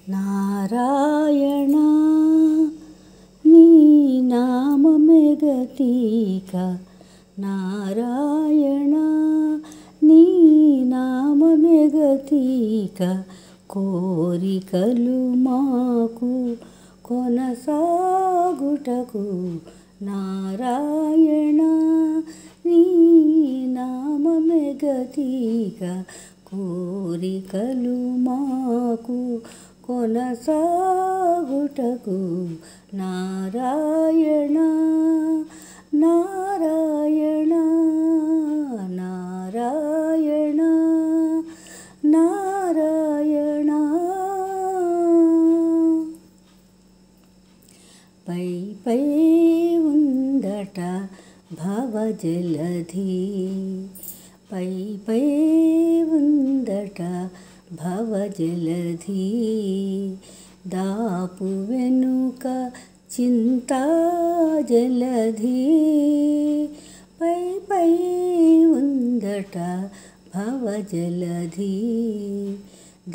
నారాయణ నీ నామమే గతిక నారాయణ నీ నామమే గతిక కోరికలు మాకు కొనసాగుటకు నారాయణ నీ నామమే గతిక కోరికలు మాకు కొనసాగుటకు నారాయణ నారాయణ నారాయణ నారాయణ పై పై ఉందట భవజలధి పై పై ఉందట భవజలధి దాపు వెనుక చింతా జలధి పై పై ఉందట భవజలధి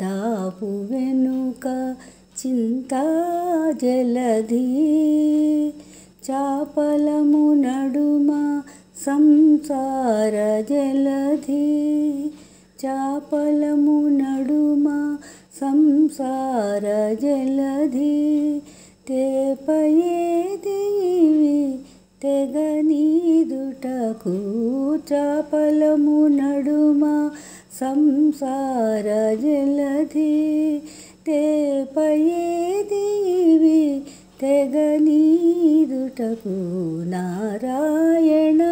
దాపు వెనుక చింతా జలధి చాపలము నడుమ సంసార జలధి చాపలము నడుమ సంసార జలధి తేపయేదివి తెగనీదుటకు చాపలము నడుమ సంసార జలధి తేపయేదివి తెగనీదుటకు నారాయణ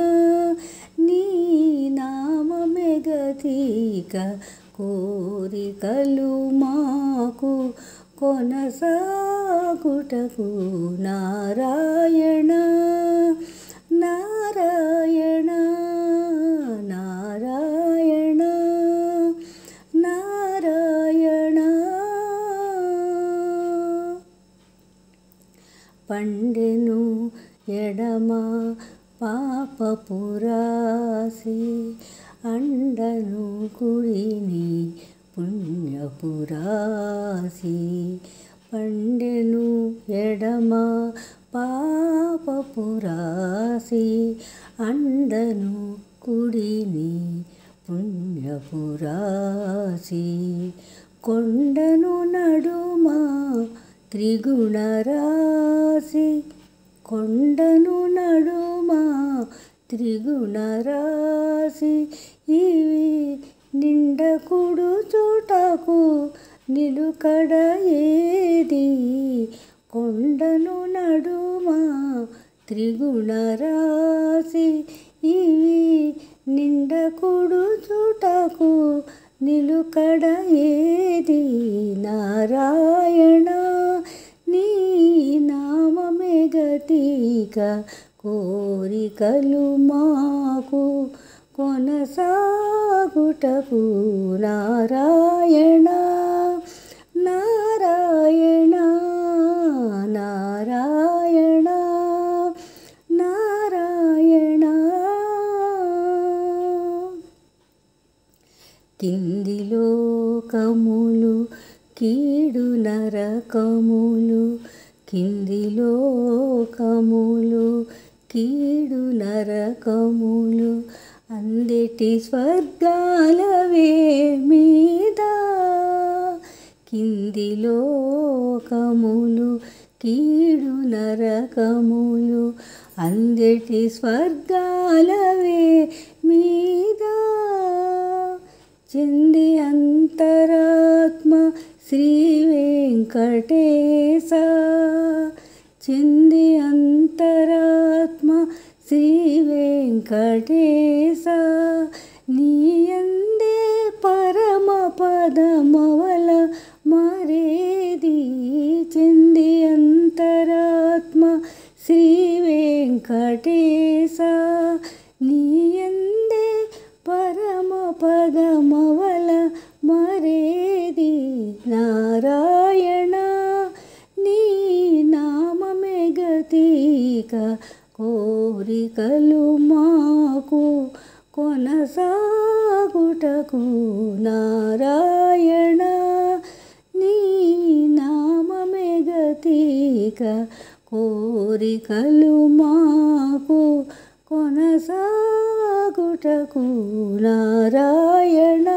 నీ నామమే గతిక కోరికలు మాకు కొనసాగుటకు నారాయణ నారాయణ నారాయణ నారాయణ పండెను ఎడమ పాపపురాసి అండను కుడిని పుణ్యపురాసి పండెను ఎడమ పాపపురాసి అండను కుడిని పుణ్యపురాసి కొండను నడుమ త్రిగుణరాశి కొండను నడుమ త్రిగుణరాశి ఇవి నిండకుడు చూటకు నిలుకడ ఏది కొండను నడుమ త్రిగుణరాశి ఇవి నిండకుడు చూటకు నిలుకడ ఏది నారాయణ నీ నామమే గతిక కోరికలు మాకు కొనసాగుటకు నారాయణ నారాయణ నారాయణ నారాయణ కింది లోకములు కీడు నరకములు కింది లోకములు కీడు నరకములు అందెటి స్వర్గాలవే మీద కింది లోకములు కీడు నరకములు అందెటి స్వర్గాలవే మీద చెంది అంతరాత్మ శ్రీ వెంకటేశ చెంది అంతరాత్మ శ్రీ వెంకటేశ నీయందే పరమ పదమవల మరేది చెంది అంతరాత్మ శ్రీ వెంకటేశ నీయందే పరమ పదమవల మరేది నారాయణ నీ నామమే గతిక కోరికలు మాకు కొనసాగుటకు నారాయణ నీ నా అనేక కోరికలు మాకు కొనసాగుటకు నారాయణ